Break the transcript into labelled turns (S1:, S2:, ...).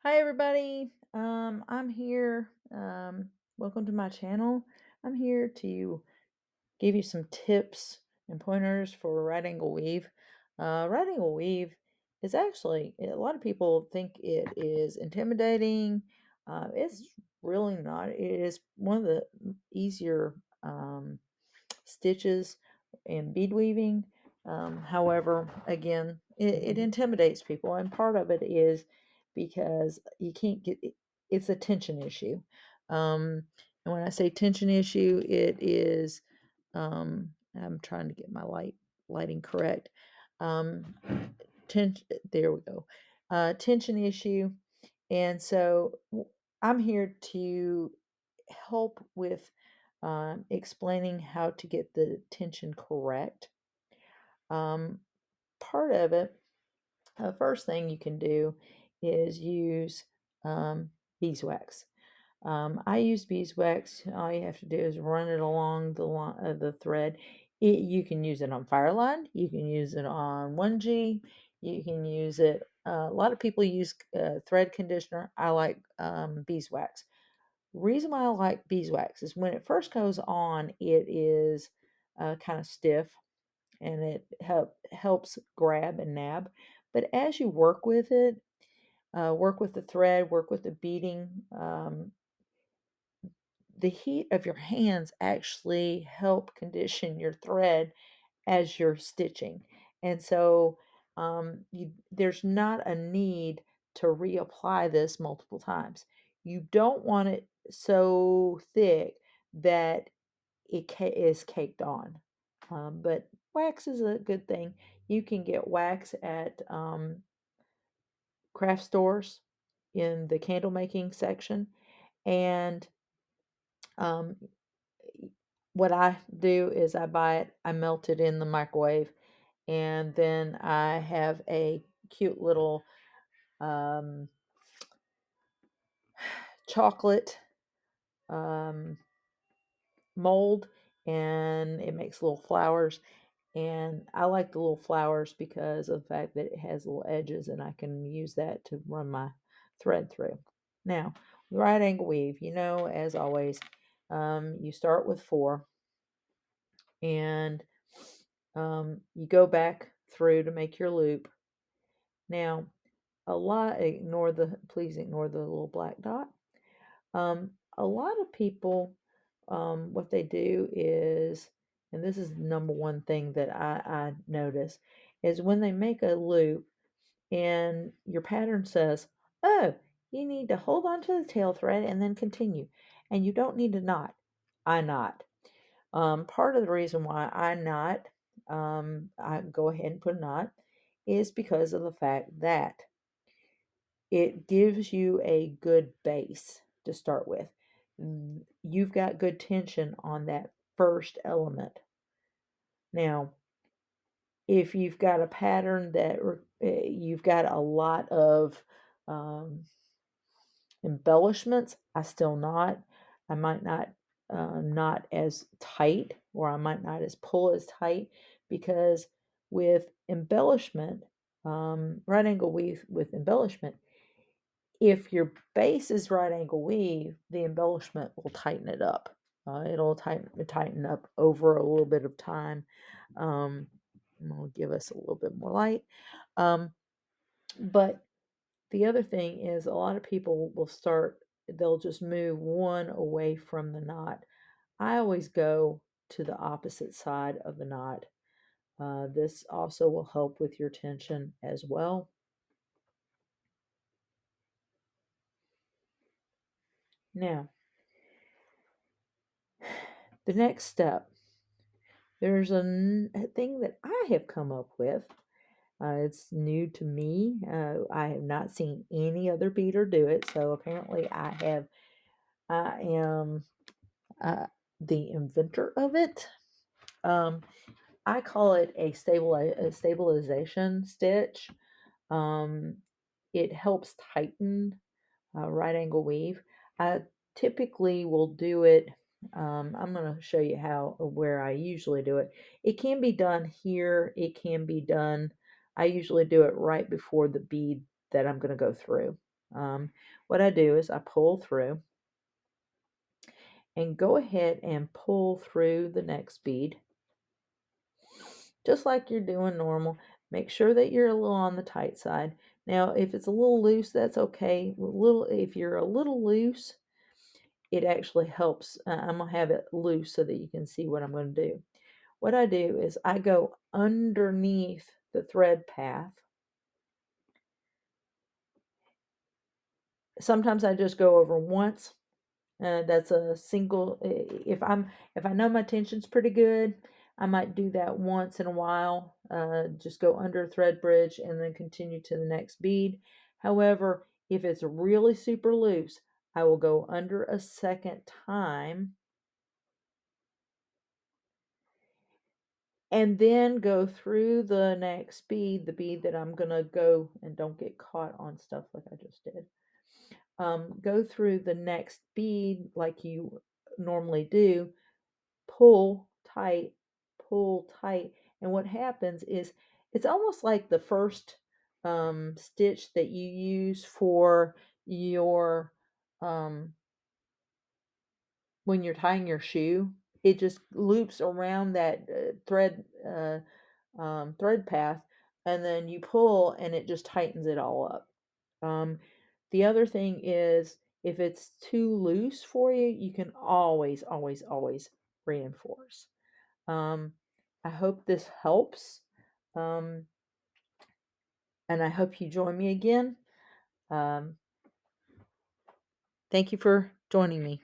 S1: Hi everybody. I'm here. Welcome to my channel. I'm here to give you some tips and pointers for right angle weave. Right angle weave is actually a lot of people think it is intimidating. It's really not. It is one of the easier stitches and bead weaving. However, again, it intimidates people, and part of it is because you can't get it's a tension issue. And when I say tension issue, it is I'm trying to get my lighting correct. Um, tension. There we go. Tension issue, and so I'm here to help with explaining how to get the tension correct. Um, Part of it, the first thing you can do is use beeswax. I use beeswax. All you have to do is run it along the thread. You can use it on Fireline. You can use it on 1G. You can use it. A lot of people use thread conditioner. I like beeswax. Reason why I like beeswax is when it first goes on, it is kind of stiff and it helps grab and nab. But as you work with it, work with the thread, work with the beading, the heat of your hands actually help condition your thread as you're stitching. And so there's not a need to reapply this multiple times. You don't want it so thick that is caked on. But wax is a good thing. You can get wax at craft stores in the candle making section. And um, what I do is I buy it, I melt it in the microwave, and then I have a cute little um, chocolate um, mold, and it makes little flowers. And I like the little flowers because of the fact that it has little edges, and I can use that to run my thread through. Now, right angle weave, as always, you start with 4, and you go back through to make your loop. Now, please ignore the little black dot. A lot of people, what they do is, and this is the number one thing that I notice, is when they make a loop and your pattern says, oh, you need to hold on to the tail thread and then continue. And you don't need to knot. I knot. Part of the reason why I go ahead and put a knot, is because of the fact that it gives you a good base to start with. You've got good tension on that first element. Now, if you've got a pattern that you've got a lot of um, embellishments, I still not. I might not as tight, or I might not as pull as tight, because with embellishment, right angle weave with embellishment, if your base is right angle weave, the embellishment will tighten it up. It'll tighten up over a little bit of time. Um, I'll give us a little bit more light. Um, but the other thing is, a lot of people they'll just move one away from the knot. I always go to the opposite side of the knot. This also will help with your tension as well. Now, the next step, there's a thing that I have come up with. It's new to me. I have not seen any other beater do it, so apparently I am uh, the inventor of it. Um, I call it a stabilization stitch. Um, it helps tighten right angle weave. I typically will do it. I'm going to show you where I usually do it. It can be done here. It can be done. I usually do it right before the bead that I'm going to go through. What I do is I pull through and go ahead and pull through the next bead just like you're doing normal. Make sure that you're a little on the tight side. Now, if it's a little loose, that's okay. If you're a little loose, it actually helps. I'm gonna have it loose so that you can see what I'm gonna do. What I do is I go underneath the thread path. Sometimes I just go over once. That's a single. If I know my tension's pretty good, I might do that once in a while. Just go under a thread bridge and then continue to the next bead. However, if it's really super loose, I will go under a second time and then go through the next bead, the bead that I'm gonna go, and don't get caught on stuff like I just did. Go through the next bead like you normally do, pull tight, pull tight. And what happens is it's almost like the first stitch that you use for your um, when you're tying your shoe. It just loops around that thread path, and then you pull, and it just tightens it all up. Um, the other thing is, if it's too loose for you, you can always, always, always reinforce. Um, I hope this helps. Um, and I hope you join me again. Um, thank you for joining me.